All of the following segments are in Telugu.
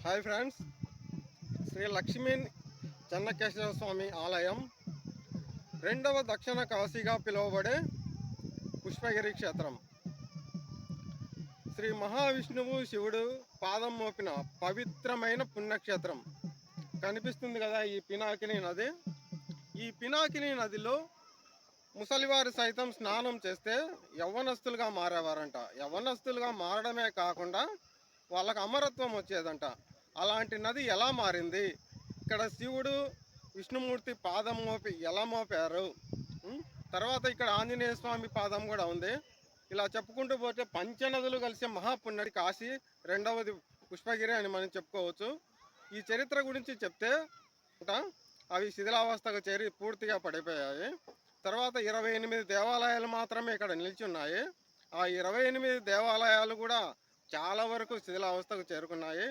హాయ్ ఫ్రెండ్స్, శ్రీ లక్ష్మీ చెన్నకేశవ స్వామి ఆలయం రెండవ దక్షిణ కాశీగా పిలువబడే పుష్పగిరి క్షేత్రం. శ్రీ మహావిష్ణువు శివుడు పాదం మోపిన పవిత్రమైన పుణ్యక్షేత్రం. కనిపిస్తుంది కదా ఈ పినాకిని నది. ఈ పినాకిని నదిలో ముసలివారు సైతం స్నానం చేస్తే యవ్వనస్తులుగా మారేవారంట. యవ్వనస్తులుగా మారడమే కాకుండా వాళ్ళకు అమరత్వం వచ్చేదంట. అలాంటి నది ఎలా మారింది, ఇక్కడ శివుడు విష్ణుమూర్తి పాదం మోపి ఎలా మోపారు, తర్వాత ఇక్కడ ఆంజనేయ స్వామి పాదం కూడా ఉంది. ఇలా చెప్పుకుంటూ పోతే పంచనదులు కలిసే మహాపుణ్యది కాశీ, రెండవది పుష్పగిరి అని మనం చెప్పుకోవచ్చు. ఈ చరిత్ర గురించి చెప్తే అవి శిథిలావస్థకు చేరి పూర్తిగా పడిపోయాయి. తర్వాత 28 దేవాలయాలు మాత్రమే ఇక్కడ నిలిచి ఉన్నాయి. ఆ 28 దేవాలయాలు కూడా చాలా వరకు శిథిలావస్థకు చేరుకున్నాయి.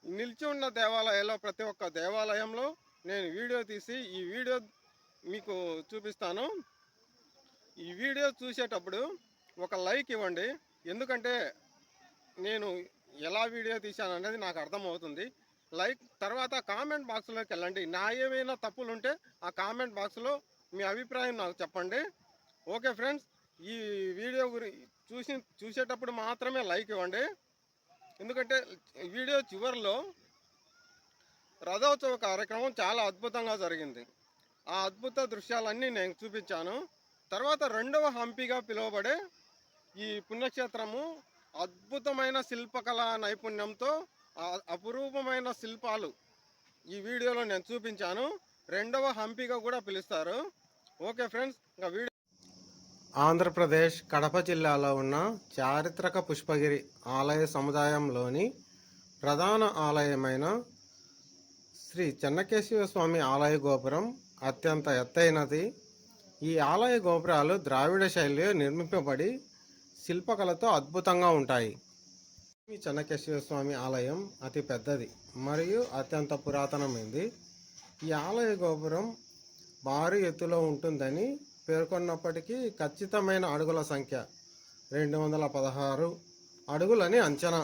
నిలిచి ఉన్న దేవాలయాల్లో ప్రతి ఒక్క దేవాలయంలో నేను వీడియో తీసి ఈ వీడియో మీకు చూపిస్తాను. ఈ వీడియో చూసేటప్పుడు ఒక లైక్ ఇవ్వండి, ఎందుకంటే నేను ఎలా వీడియో తీశాను అనేది నాకు అర్థమవుతుంది. లైక్ తర్వాత కామెంట్ బాక్స్లోకి వెళ్ళండి. నా ఏమైనా తప్పులు ఉంటే ఆ కామెంట్ బాక్స్లో మీ అభిప్రాయం నాకు చెప్పండి. ఓకే ఫ్రెండ్స్, ఈ వీడియో చూసేటప్పుడు మాత్రమే లైక్ ఇవ్వండి, ఎందుకంటే వీడియో చివరిలో రథోత్సవ కార్యక్రమం చాలా అద్భుతంగా జరిగింది. ఆ అద్భుత దృశ్యాలన్నీ నేను చూపించాను. తర్వాత రెండవ హంపిగా పిలువబడే ఈ పుణ్యక్షేత్రము అద్భుతమైన శిల్పకళా నైపుణ్యంతో అపురూపమైన శిల్పాలు ఈ వీడియోలో నేను చూపించాను. రెండవ హంపిగా కూడా పిలుస్తారు. ఓకే ఫ్రెండ్స్, ఇంకా వీడియో ఆంధ్రప్రదేశ్ కడప జిల్లాలో ఉన్న చారిత్రక పుష్పగిరి ఆలయ సముదాయంలోని ప్రధాన ఆలయమైన శ్రీ చెన్నకేశవ స్వామి ఆలయ గోపురం అత్యంత ఎత్తైనది. ఈ ఆలయ గోపురాలు ద్రావిడ శైలిలో నిర్మింపబడి శిల్పకళతో అద్భుతంగా ఉంటాయి. ఈ చెన్నకేశవ స్వామి ఆలయం అతి పెద్దది మరియు అత్యంత పురాతనమైనది. ఈ ఆలయ గోపురం భారీ ఎత్తులో ఉంటుందని పేర్కొన్నప్పటికీ ఖచ్చితమైన అడుగుల సంఖ్య 216 అడుగులని అంచనా.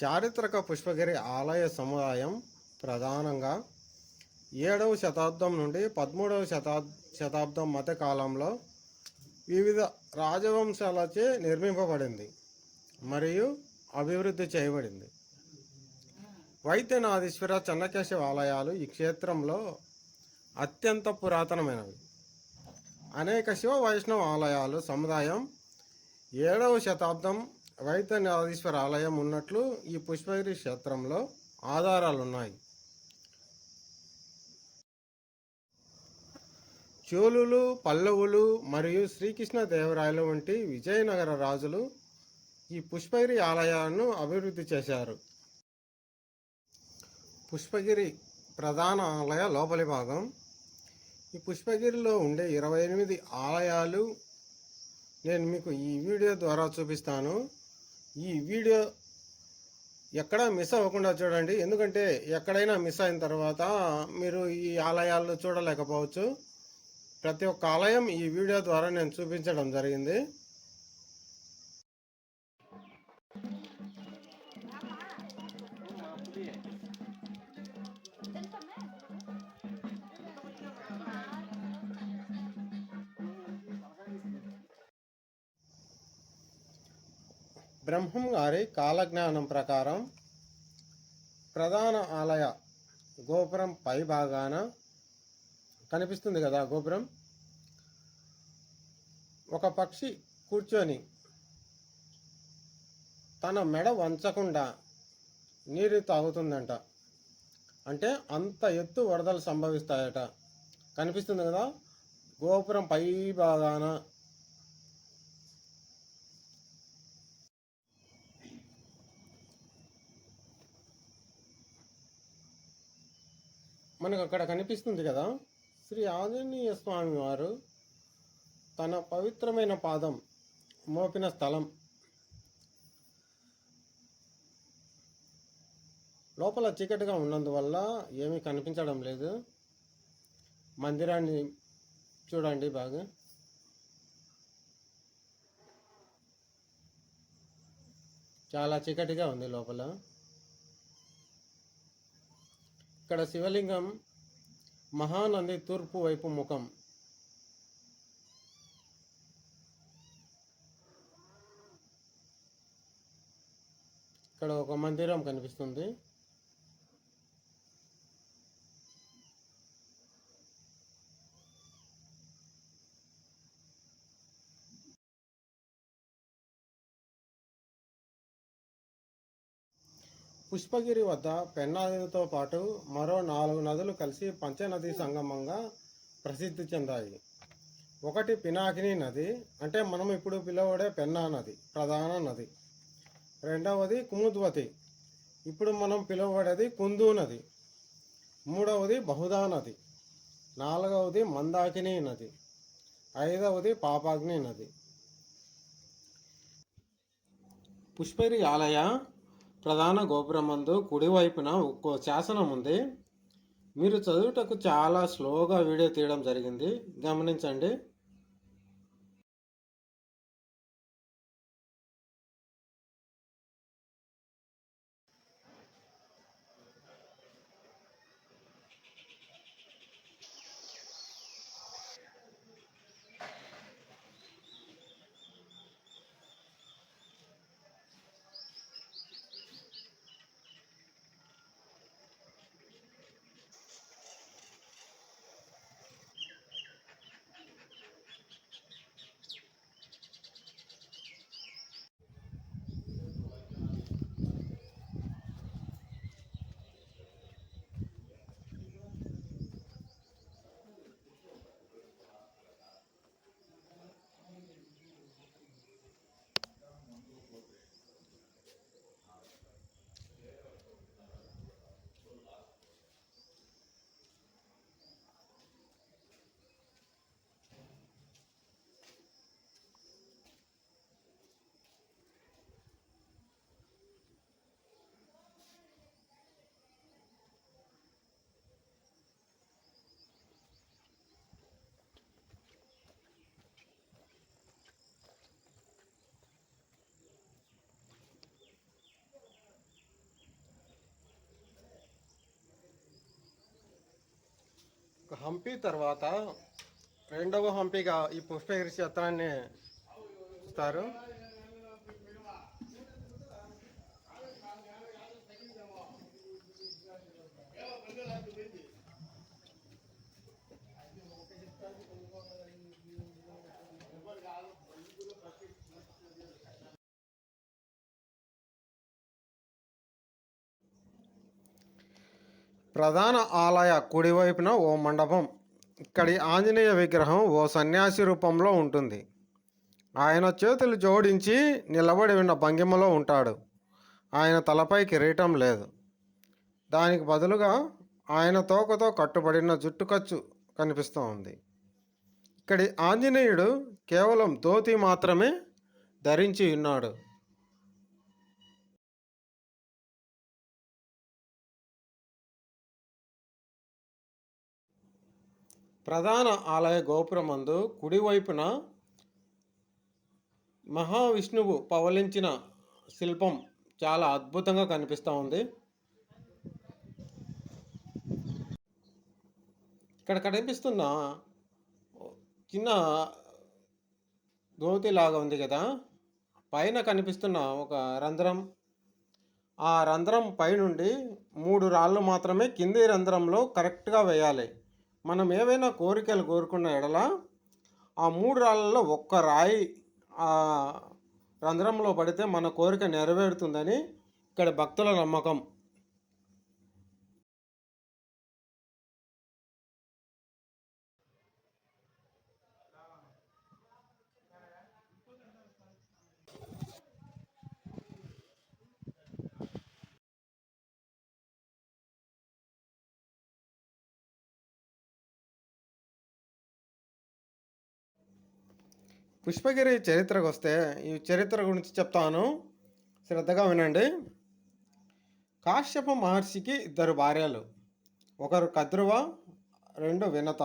చారిత్రక పుష్పగిరి ఆలయ సముదాయం ప్రధానంగా 7వ శతాబ్దం నుండి 13వ శతాబ్దం మధ్య కాలంలో వివిధ రాజవంశాలచే నిర్మింపబడింది మరియు అభివృద్ధి చేయబడింది. వైద్యనాథీశ్వర చెన్నకేశవ ఆలయాలు ఈ క్షేత్రంలో అత్యంత పురాతనమైనవి. అనేక శివ వైష్ణవ ఆలయాలు సముదాయం 7వ శతాబ్దం వైద్యనాథీశ్వర ఆలయం ఉన్నట్లు ఈ పుష్పగిరి క్షేత్రంలో ఆధారాలున్నాయి. చోళులు, పల్లవులు మరియు శ్రీకృష్ణదేవరాయలు వంటి విజయనగర రాజులు ఈ పుష్పగిరి ఆలయాలను అభివృద్ధి చేశారు. పుష్పగిరి ప్రధాన ఆలయ లోపలి భాగం. ఈ పుష్పగిరిలో ఉండే 28 ఆలయాలు నేను మీకు ఈ వీడియో ద్వారా చూపిస్తాను. ఈ వీడియో ఎక్కడా మిస్ అవ్వకుండా చూడండి, ఎందుకంటే ఎక్కడైనా మిస్ అయిన తర్వాత మీరు ఈ ఆలయాలు చూడలేకపోవచ్చు. ప్రతి ఒక్క ఆలయం ఈ వీడియో ద్వారా నేను చూపించడం జరిగింది. బ్రహ్మం గారి కాలజ్ఞానం ప్రకారం ప్రధాన ఆలయ గోపురం పై భాగాన కనిపిస్తుంది కదా గోపురం, ఒక పక్షి కూర్చొని తన మెడ వంచకుండా నీరు తాగుతుందంట. అంటే అంత ఎత్తు వరదలు సంభవిస్తాయట. కనిపిస్తుంది కదా గోపురం పై భాగాన. మనకు అక్కడ కనిపిస్తుంది కదా శ్రీ ఆంజనేయ స్వామి వారు తన పవిత్రమైన పాదం మోపిన స్థలం. లోపల చీకటిగా ఉన్నందువల్ల ఏమీ కనిపించడం లేదు. మందిరాన్ని చూడండి బాగా. చాలా చీకటిగా ఉంది లోపల. ఇక్కడ శివలింగం మహానంది తూర్పు వైపు ముఖం. ఇక్కడ ఒక మందిరం కనిపిస్తుంది. పుష్పగిరి వద్ద పెన్నా నదితో పాటు మరో 4 నదులు కలిసి పంచనదీ సంగమంగా ప్రసిద్ధి చెందాయి. ఒకటి పినాకిని నది, అంటే మనం ఇప్పుడు పిలువబడే పెన్నా నది, ప్రధాన నది. రెండవది కుముద్వతి, ఇప్పుడు మనం పిలువబడేది కుందు నది. మూడవది బహుదా నది. నాలుగవది మందాకిని నది. ఐదవది పాపాగ్ని నది. పుష్పగిరి ఆలయ ప్రధాన గోపురమందు కుడివైపున ఒక్కో శాసనం ఉంది. మీరు చదువుటకు చాలా స్లోగా వీడియో తీయడం జరిగింది, గమనించండి. హంపి తర్వాత రెండవ హంపిగా ఈ పుష్పగిరి క్షేత్రాన్ని ఇస్తారు. ప్రధాన ఆలయ కుడివైపున ఓ మండపం. ఇక్కడి ఆంజనేయ విగ్రహం ఓ సన్యాసి రూపంలో ఉంటుంది. ఆయన చేతులు జోడించి నిలబడి ఉన్న భంగిమలో ఉంటాడు. ఆయన తలపై కిరీటం లేదు. దానికి బదులుగా ఆయన తోకతో కట్టుబడిన జుట్టుకచ్చు కనిపిస్తూ ఉంది. ఇక్కడి ఆంజనేయుడు కేవలం ధోతి మాత్రమే ధరించి ఉన్నాడు. ప్రధాన ఆలయ గోపురమందు కుడివైపున మహావిష్ణువు పవలించిన శిల్పం చాలా అద్భుతంగా కనిపిస్తూ ఉంది. ఇక్కడ కనిపిస్తున్న చిన్న ధోతి లాగా ఉంది కదా, పైన కనిపిస్తున్న ఒక రంధ్రం, ఆ రంధ్రం పైనుండి 3 రాళ్ళు మాత్రమే కింది రంధ్రంలో కరెక్ట్గా వేయాలి. మనం ఏవైనా కోరికలు కోరుకున్న ఎడల ఆ 3 రాళ్ళలో ఒక్క రాయి ఆ రంధ్రంలో పడితే మన కోరిక నెరవేరుతుందని ఇక్కడ భక్తుల నమ్మకం. పుష్పగిరి చరిత్రకు వస్తే, ఈ చరిత్ర గురించి చెప్తాను, శ్రద్ధగా వినండి. కాశ్యప మహర్షికి 2 భార్యలు. ఒకరు కద్రువ, 2 వినత.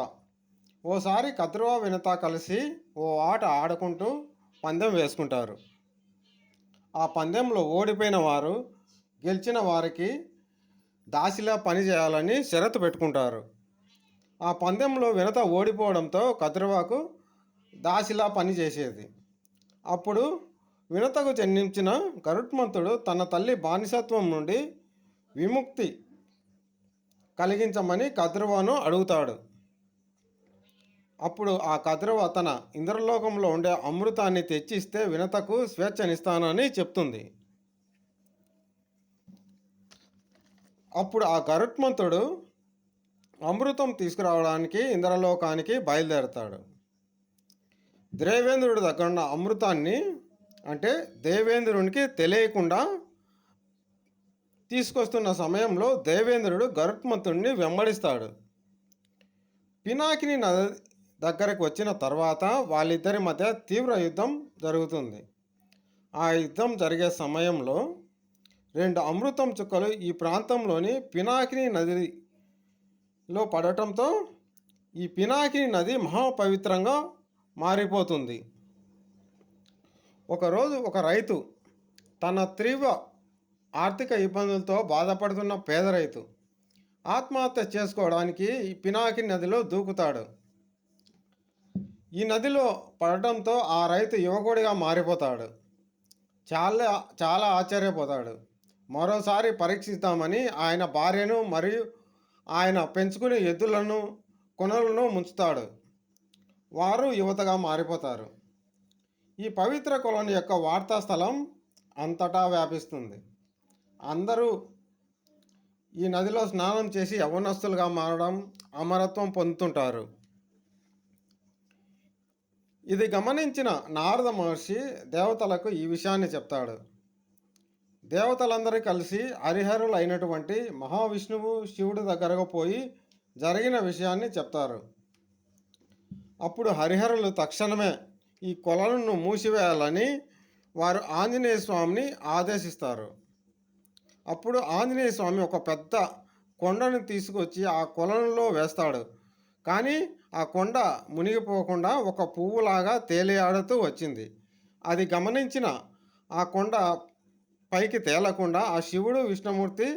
ఓసారి కద్రువ వినత కలిసి ఓ ఆట ఆడుకుంటూ పందెం వేసుకుంటారు. ఆ పందెంలో ఓడిపోయిన వారు గెలిచిన వారికి దాసిలా పని చేయాలని షరతు పెట్టుకుంటారు. ఆ పందెంలో వినత ఓడిపోవడంతో కద్రువాకు దాసిలా పని చేసేది. అప్పుడు వినతకు జన్మించిన గరుత్మంతుడు తన తల్లి బానిసత్వం నుండి విముక్తి కలిగించమని కద్రువను అడుగుతాడు. అప్పుడు ఆ కద్రువ తన ఇంద్రలోకంలో ఉండే అమృతాన్ని తెచ్చిస్తే వినతకు స్వేచ్ఛనిస్తానని చెప్తుంది. అప్పుడు ఆ గరుత్మంతుడు అమృతం తీసుకురావడానికి ఇంద్రలోకానికి బయలుదేరతాడు. దేవేంద్రుడి దగ్గర ఉన్న అమృతాన్ని అంటే దేవేంద్రునికి తెలియకుండా తీసుకొస్తున్న సమయంలో దేవేంద్రుడు గరుత్మంతుడిని వెంబడిస్తాడు. పినాకిని నది దగ్గరకు వచ్చిన తర్వాత వాళ్ళిద్దరి మధ్య తీవ్ర యుద్ధం జరుగుతుంది. ఆ యుద్ధం జరిగే సమయంలో 2 అమృతం చుక్కలు ఈ ప్రాంతంలోని పినాకిని నదిలో పడటంతో ఈ పినాకిని నది మహాపవిత్రంగా మారిపోతుంది. ఒకరోజు ఒక రైతు తన తీవ్ర ఆర్థిక ఇబ్బందులతో బాధపడుతున్న పేద రైతు ఆత్మహత్య చేసుకోవడానికి ఈ పినాకిని నదిలో దూకుతాడు. ఈ నదిలో పడటంతో ఆ రైతు యువకుడిగా మారిపోతాడు. చాలా చాలా ఆశ్చర్యపోతాడు. మరోసారి పరీక్షిద్దామని ఆయన భార్యను మరియు ఆయన పెంచుకునే ఎద్దులను కొనలను ముంచుతాడు. వారు యువతగా మారిపోతారు. ఈ పవిత్ర కొలను యొక్క వార్తా స్థలం అంతటా వ్యాపిస్తుంది. అందరూ ఈ నదిలో స్నానం చేసి యవ్వనస్తులుగా మారడం, అమరత్వం పొందుతుంటారు. ఇది గమనించిన నారద మహర్షి దేవతలకు ఈ విషయాన్ని చెప్తాడు. దేవతలందరూ కలిసి హరిహరులు అయినటువంటి మహావిష్ణువు శివుడి దగ్గరకు పోయి జరిగిన విషయాన్ని చెప్తారు. అప్పుడు హరిహరులు తక్షణమే ఈ కొలను మూసివేయాలని వారు ఆంజనేయ స్వామిని ఆదేశిస్తారు. అప్పుడు ఆంజనేయ స్వామి ఒక పెద్ద కొండను తీసుకొచ్చి ఆ కొలనులో వేస్తాడు. కానీ ఆ కొండ మునిగిపోకుండా ఒక పువ్వులాగా తేలియాడుతూ వచ్చింది. అది గమనించిన ఆ కొండ పైకి తేలకుండా ఆ శివుడు విష్ణుమూర్తి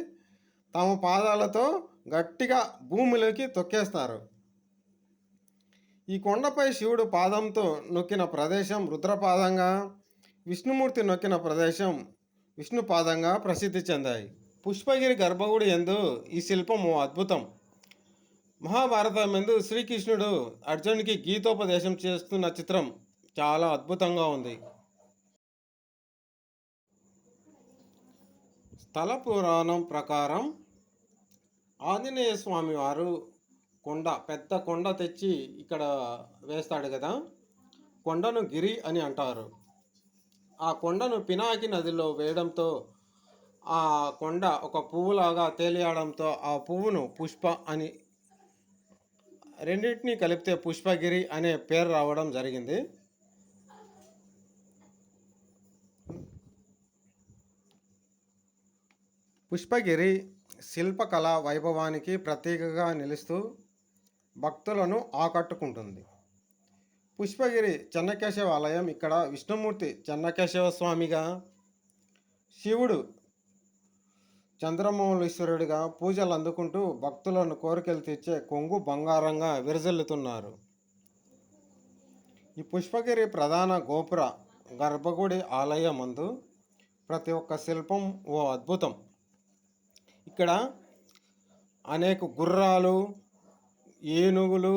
తమ పాదాలతో గట్టిగా భూమిలోకి తొక్కేస్తారు. ఈ కొండపై శివుడు పాదంతో నొక్కిన ప్రదేశం రుద్రపాదంగా, విష్ణుమూర్తి నొక్కిన ప్రదేశం విష్ణుపాదంగా ప్రసిద్ధి చెందాయి. పుష్పగిరి గర్భగుడి యందు ఈ శిల్పం ఓ అద్భుతం. మహాభారతం యందు శ్రీకృష్ణుడు అర్జునుడికి గీతోపదేశం చేస్తున్న చిత్రం చాలా అద్భుతంగా ఉంది. స్థల పురాణం ప్రకారం ఆంజనేయ స్వామి వారు పెద్ద కొండ తెచ్చి ఇక్కడ వేస్తాడు కదా, కొండను గిరి అని అంటారు. ఆ కొండను పినాకి నదిలో వేయడంతో ఆ కొండ ఒక పువ్వులాగా తేలియాడంతో ఆ పువ్వును పుష్ప అని రెండింటినీ కలిపితే పుష్పగిరి అనే పేరు రావడం జరిగింది. పుష్పగిరి శిల్పకళ వైభవానికి ప్రతీకగా నిలుస్తూ భక్తులను ఆకట్టుకుంటుంది. పుష్పగిరి చెన్నకేశవ ఆలయం ఇక్కడ విష్ణుమూర్తి చెన్నకేశవ స్వామిగా, శివుడు చంద్రమౌళీశ్వరుడిగా పూజలు అందుకుంటూ భక్తులను కోరికలు తీర్చే కొంగు బంగారంగా విరజిల్లుతున్నారు. ఈ పుష్పగిరి ప్రధాన గోపుర గర్భగుడి ఆలయమందు ప్రతి ఒక్క శిల్పం ఓ అద్భుతం. ఇక్కడ అనేక గుర్రాలు, ఏనుగులు,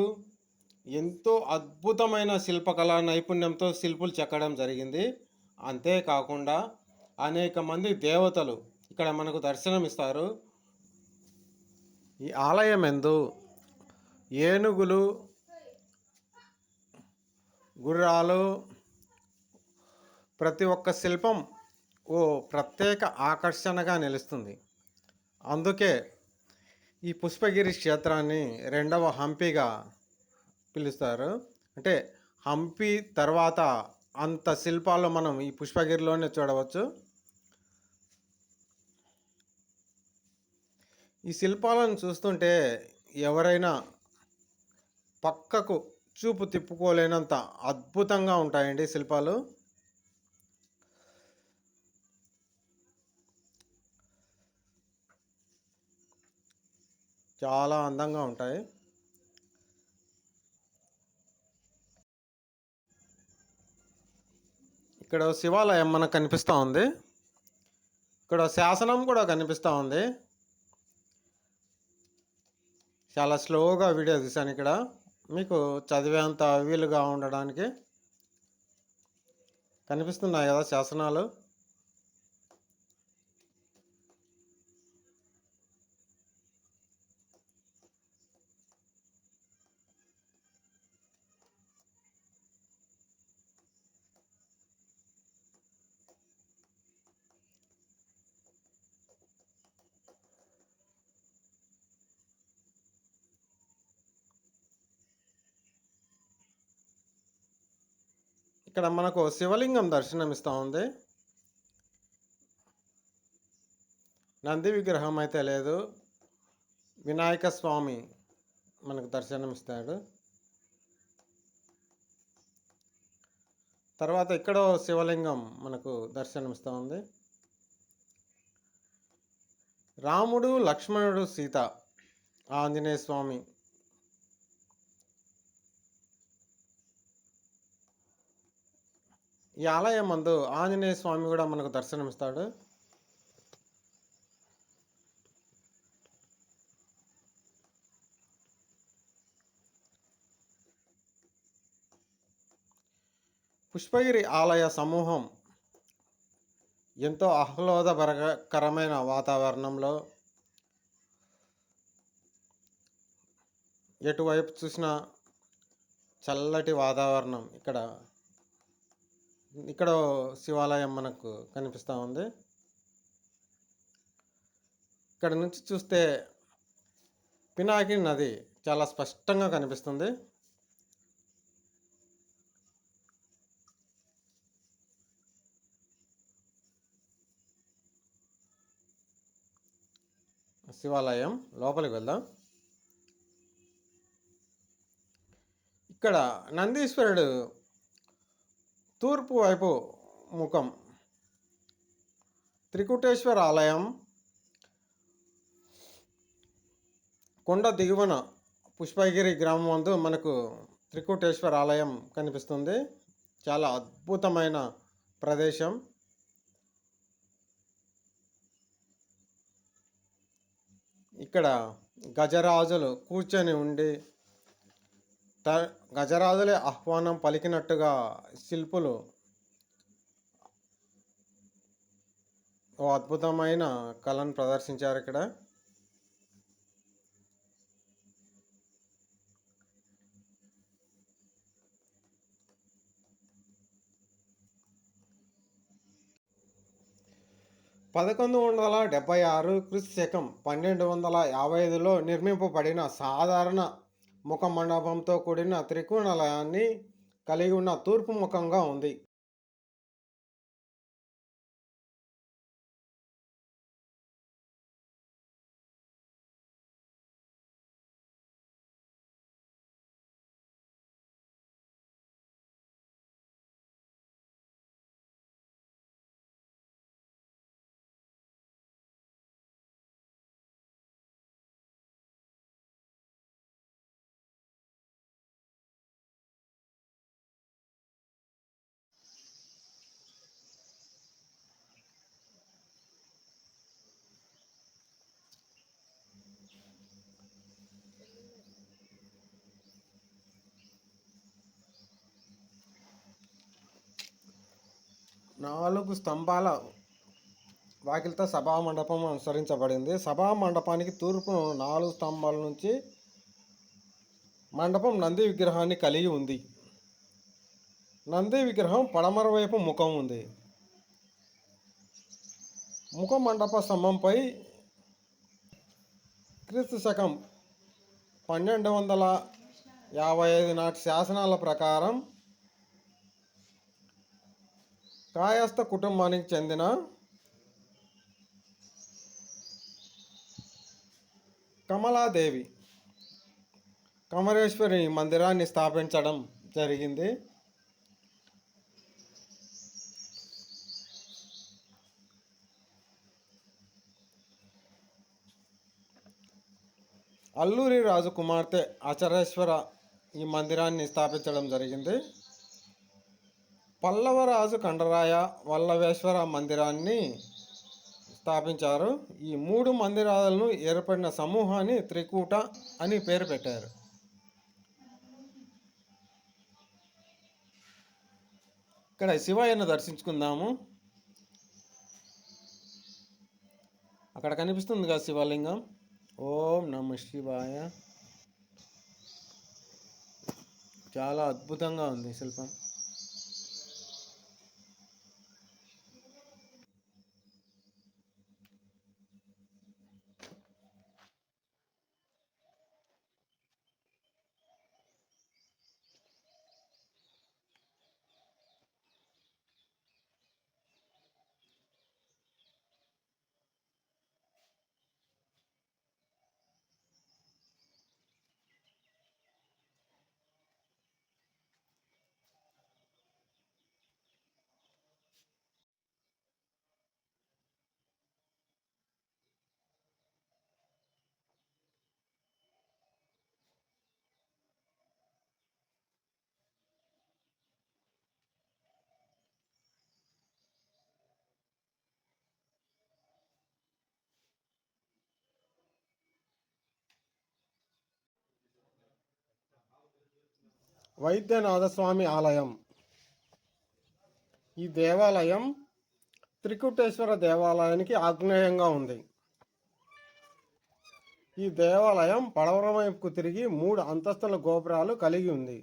ఎంతో అద్భుతమైన శిల్పకళా నైపుణ్యంతో శిల్పులు చెక్కడం జరిగింది. అంతేకాకుండా అనేక మంది దేవతలు ఇక్కడ మనకు దర్శనమిస్తారు. ఈ ఆలయం యందు ఏనుగులు, గుర్రాలు, ప్రతి ఒక్క శిల్పం ఓ ప్రత్యేక ఆకర్షణగా నిలుస్తుంది. అందుకే ఈ పుష్పగిరి క్షేత్రాన్ని 2వ హంపీగా పిలుస్తారు. అంటే హంపి తర్వాత అంత శిల్పాలు మనం ఈ పుష్పగిరిలోనే చూడవచ్చు. ఈ శిల్పాలను చూస్తుంటే ఎవరైనా పక్కకు చూపు తిప్పుకోలేనంత అద్భుతంగా ఉంటాయండి శిల్పాలు. చాలా అందంగా ఉంటాయి. ఇక్కడ శివాలయం మనకు కనిపిస్తూ ఉంది. ఇక్కడ శాసనం కూడా కనిపిస్తూ ఉంది. చాలా స్లోగా వీడియో తీశాను ఇక్కడ, మీకు చదివేంత వీలుగా ఉండడానికి. కనిపిస్తున్నాయి కదా శాసనాలు. ఇక్కడ మనకు శివలింగం దర్శనమిస్తూ ఉంది. నంది విగ్రహం అయితే లేదు. వినాయక స్వామి మనకు దర్శనమిస్తాడు. తర్వాత ఇక్కడో శివలింగం మనకు దర్శనమిస్తూ ఉంది. రాముడు, లక్ష్మణుడు, సీత, ఆంజనేయ స్వామి. ఈ ఆలయం మందు ఆంజనేయ స్వామి కూడా మనకు దర్శనమిస్తాడు. పుష్పగిరి ఆలయ సమూహం ఎంతో ఆహ్లాదకరమైన వాతావరణంలో, ఎటువైపు చూసినా చల్లటి వాతావరణం. ఇక్కడ శివాలయం మనకు కనిపిస్తూ ఉంది. ఇక్కడ నుంచి చూస్తే పినాకిని నది చాలా స్పష్టంగా కనిపిస్తుంది. శివాలయం లోపలికి వెళ్దాం. ఇక్కడ నందీశ్వరుడు తూర్పు వైపు ముఖం. త్రికుటేశ్వర ఆలయం కొండ దిగువన పుష్పగిరి గ్రామం నందు మనకు త్రికుటేశ్వర ఆలయం కనిపిస్తుంది. చాలా అద్భుతమైన ప్రదేశం. ఇక్కడ గజరాజులు కూర్చొని ఉండి గజరాజులే ఆహ్వానం పలికినట్టుగా శిల్పులు ఓ అద్భుతమైన కళను ప్రదర్శించారు ఇక్కడ. క్రీ.శకం 1255లో నిర్మింపబడిన సాధారణ ముఖ మండపంతో కూడిన త్రికోణాలయాన్ని కలిగి ఉన్న తూర్పు ముఖంగా ఉంది. నాలుగు స్తంభాల వాకిలితో సభా మండపం అనుసరించబడింది. సభా మండపానికి తూర్పున 4 స్తంభాల నుంచి మండపం నంది విగ్రహాన్ని కలిగి ఉంది. నంది విగ్రహం పడమర వైపు ముఖం ఉంది. ముఖ మండప స్తంభంపై క్రీ.శకం 1255 నాటి శాసనాల ప్రకారం కాయస్థ కుటుంబానికి చెందిన కమలాదేవి కమరేశ్వరి మందిరాన్ని స్థాపించడం జరిగింది. అల్లూరి రాజు కుమార్తె అచరేశ్వర ఈ మందిరాన్ని స్థాపించడం జరిగింది. పల్లవరాజు కండరాయ వల్లవేశ్వర మందిరాన్ని స్థాపించారు. ఈ మూడు మందిరాలను ఏర్పడిన సమూహాన్ని త్రికూట అని పేరు పెట్టారు. ఇక్కడ శివయ్యను దర్శించుకుందాము. అక్కడ కనిపిస్తుంది కదా శివలింగం. ఓం నమ శివాయ. చాలా అద్భుతంగా ఉంది శిల్పం. వైద్యనాథస్వామి ఆలయం. ఈ దేవాలయం త్రికుటేశ్వర దేవాలయానికి ఆగ్నేయంగా ఉంది. ఈ దేవాలయం పడమర వైపుకు తిరిగి 3 అంతస్తుల గోపురాలు కలిగి ఉంది.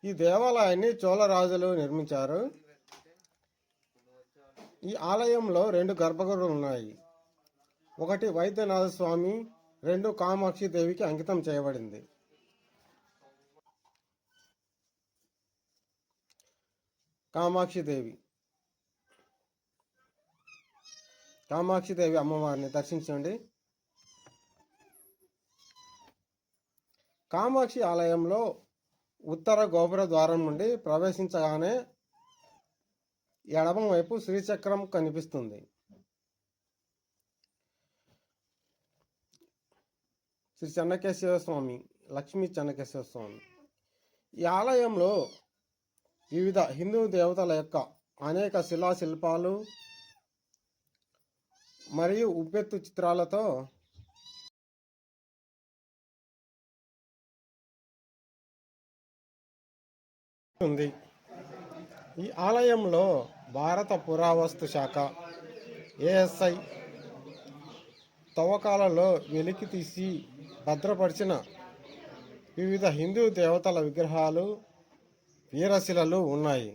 ఈ దేవాలయాన్ని చోళరాజులు నిర్మించారు. ఈ ఆలయంలో 2 గర్భగుడులు ఉన్నాయి. ఒకటి వైద్యనాథ స్వామి, 2 కామాక్షి దేవికి అంకితం చేయబడింది. కామాక్షిదేవి అమ్మవారిని దర్శించండి. కామాక్షి ఆలయంలో ఉత్తర గోపుర ద్వారం నుండి ప్రవేశించగానే ఎడమ వైపు శ్రీచక్రం కనిపిస్తుంది. శ్రీ చెన్నకేశవ స్వామి, లక్ష్మీ చెన్నకేశవ స్వామి. ఈ ఆలయంలో వివిధ హిందూ దేవతల యొక్క అనేక శిలాశిల్పాలు మరియు ఉబ్బెత్తు చిత్రాలతో ఉంది. ఈ ఆలయంలో భారత పురావస్తు శాఖ ఏఎస్ఐ తవ్వకాలలో వెలికి తీసి భద్రపరిచిన వివిధ హిందూ దేవతల విగ్రహాలు, వీరశిలలు ఉన్నాయి.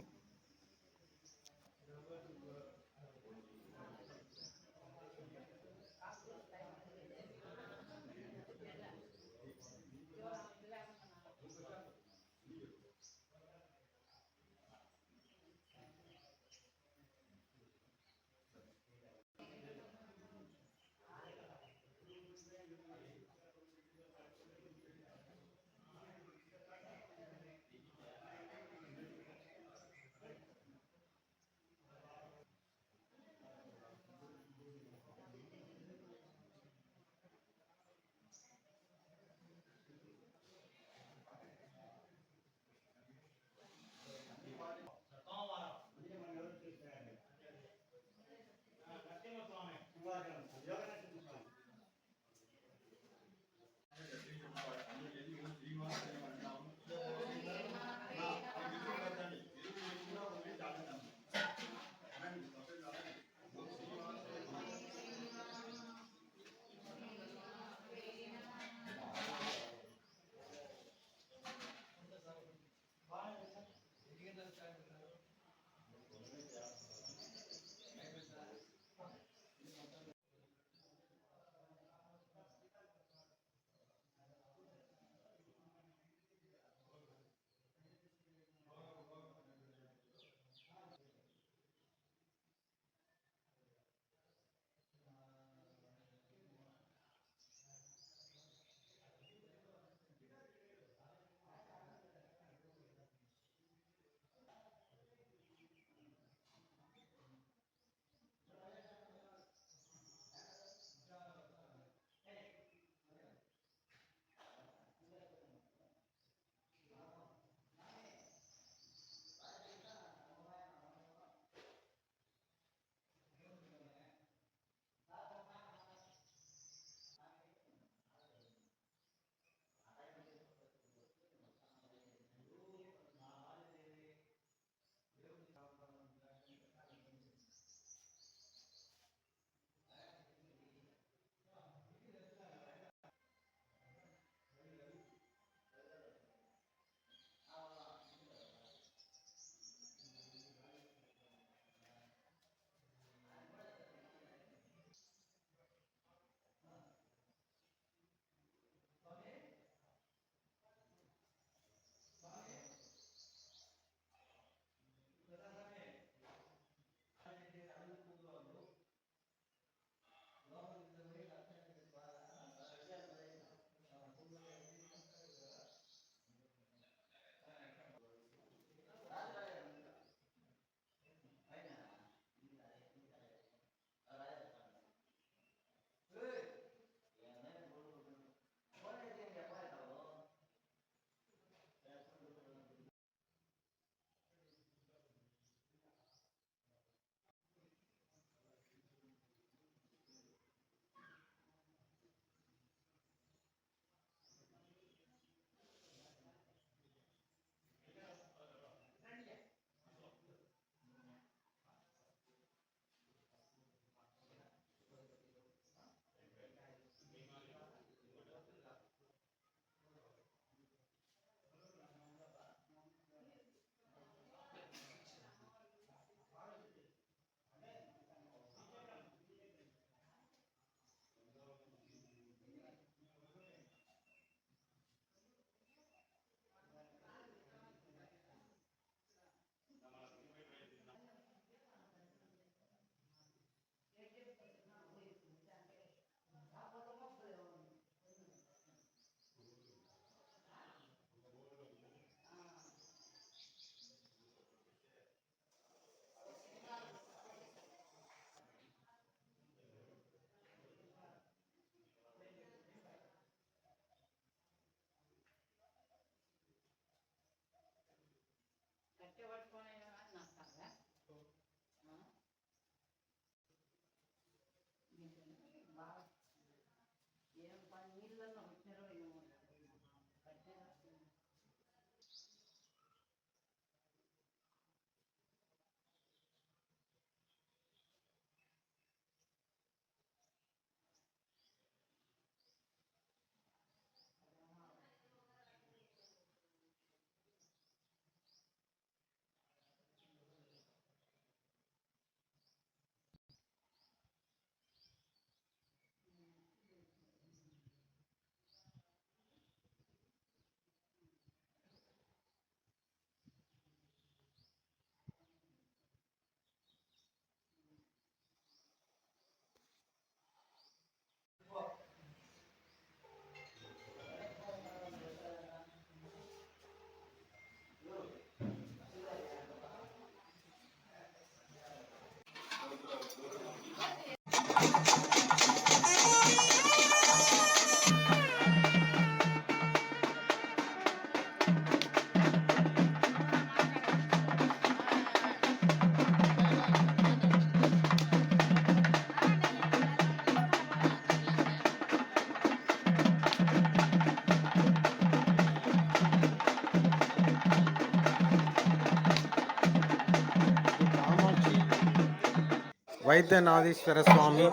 వైద్యనాథేశ్వర స్వామి,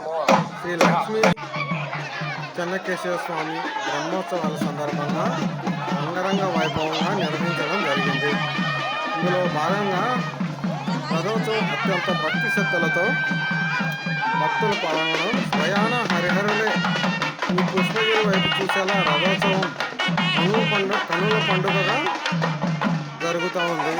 శ్రీ లక్ష్మీ చెన్నకేశవ స్వామి బ్రహ్మోత్సవాల సందర్భంగా అంగరంగ వైభవంగా నిర్వహించడం జరిగింది. ఇందులో భాగంగా రథోత్సవం అత్యంత భక్తి శ్రద్ధలతో భక్తులు పాల్గొనడం, స్వయాన హరిహరులే ఈ పుష్పగిరి వైపు చూసేలా రథోత్సవం కనుల పండుగగా జరుగుతూ ఉంది.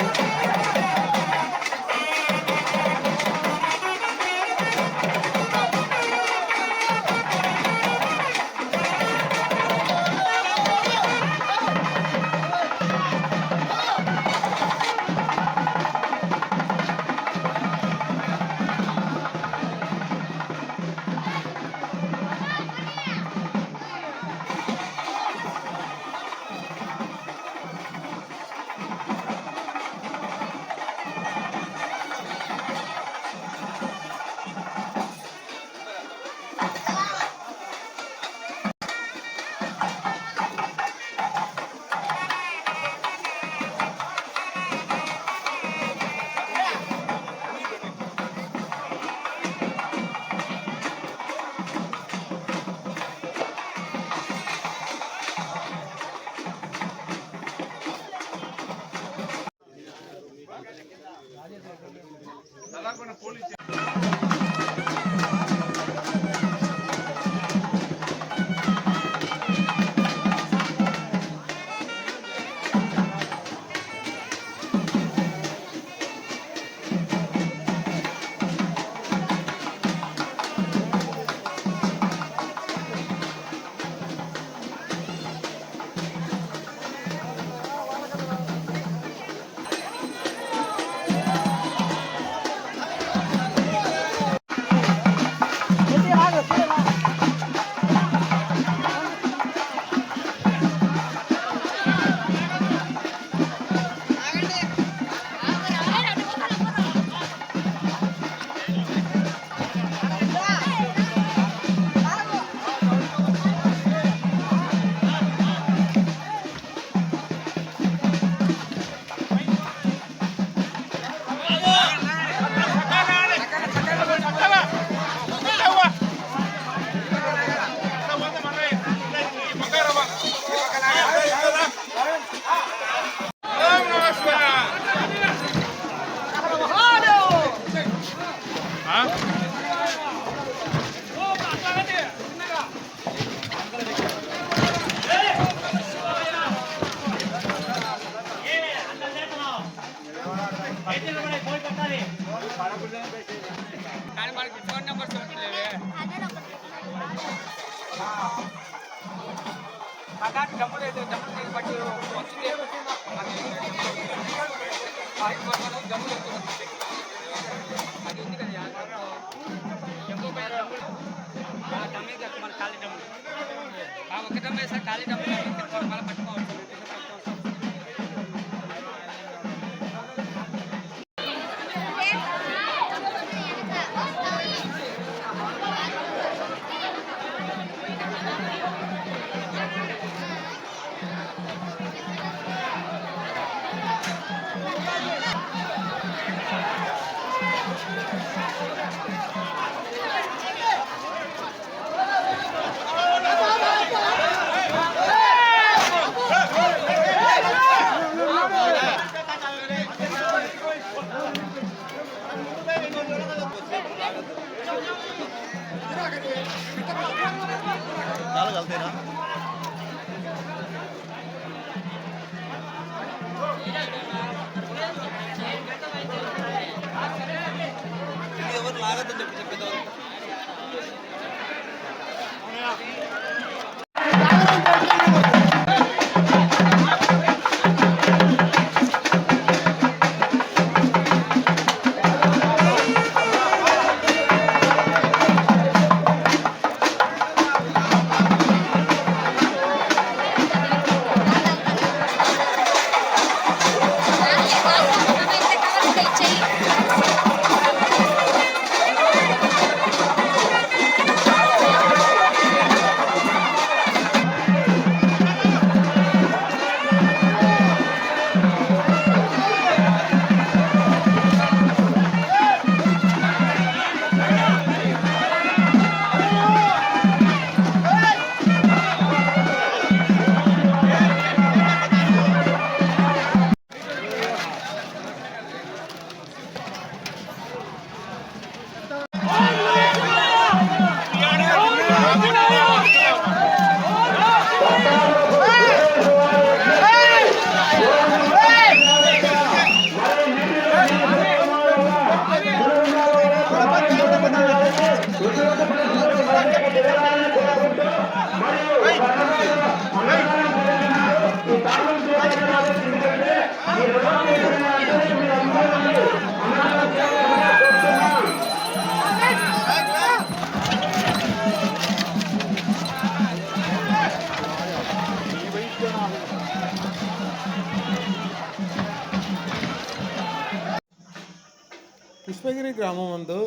పుష్పగిరి గ్రామం నందు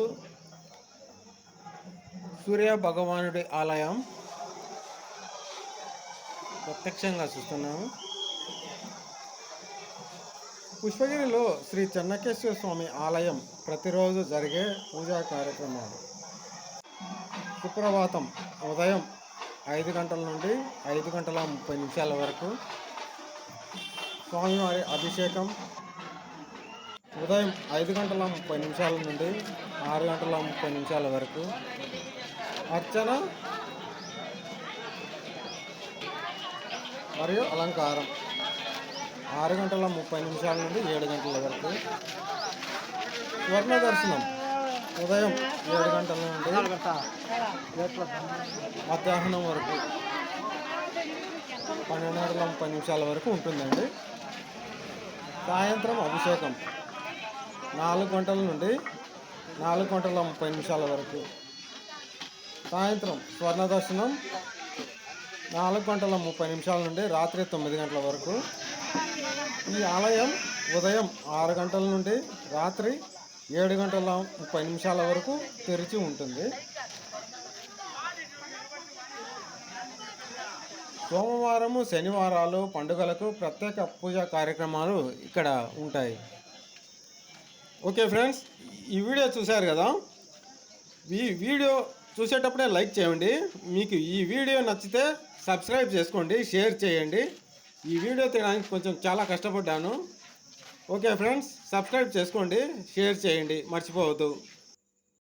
సూర్య భగవానుడి ఆలయం ప్రత్యక్షంగా చూస్తున్నాము. పుష్పగిరిలో శ్రీ చెన్నకేశ్వర స్వామి ఆలయం ప్రతిరోజు జరిగే పూజా కార్యక్రమాలు. సుప్రభాతం ఉదయం 5 గంటల నుండి 5:30 వరకు. స్వామివారి అభిషేకం ఉదయం 5:30 నుండి 6:30 వరకు. అర్చన మరియు అలంకారం 6:30 నుండి 7 గంటల వరకు. స్వర్ణ దర్శనం ఉదయం 7 గంటల నుండి మధ్యాహ్నం వరకు 12:30 వరకు ఉంటుందండి. సాయంత్రం అభిషేకం 4 గంటల నుండి 4:30 వరకు. సాయంత్రం స్వర్ణ దర్శనం 4:30 నుండి రాత్రి 9 గంటల వరకు. ఈ ఆలయం ఉదయం 6 గంటల నుండి రాత్రి 7:30 వరకు తెరిచి ఉంటుంది. సోమవారము, శనివారాలు పండుగలకు ప్రత్యేక పూజా కార్యక్రమాలు ఇక్కడ ఉంటాయి. ఓకే ఫ్రెండ్స్, ఈ వీడియో చూశారు కదా. ఈ వీడియో చూసేటప్పుడే లైక్ చేయండి. మీకు ఈ వీడియో నచ్చితే సబ్స్క్రైబ్ చేసుకోండి, షేర్ చేయండి. ఈ వీడియో తీయడానికి కొంచెం చాలా కష్టపడ్డాను. ఓకే ఫ్రెండ్స్, సబ్స్క్రైబ్ చేసుకోండి, షేర్ చేయండి, మర్చిపోవద్దు.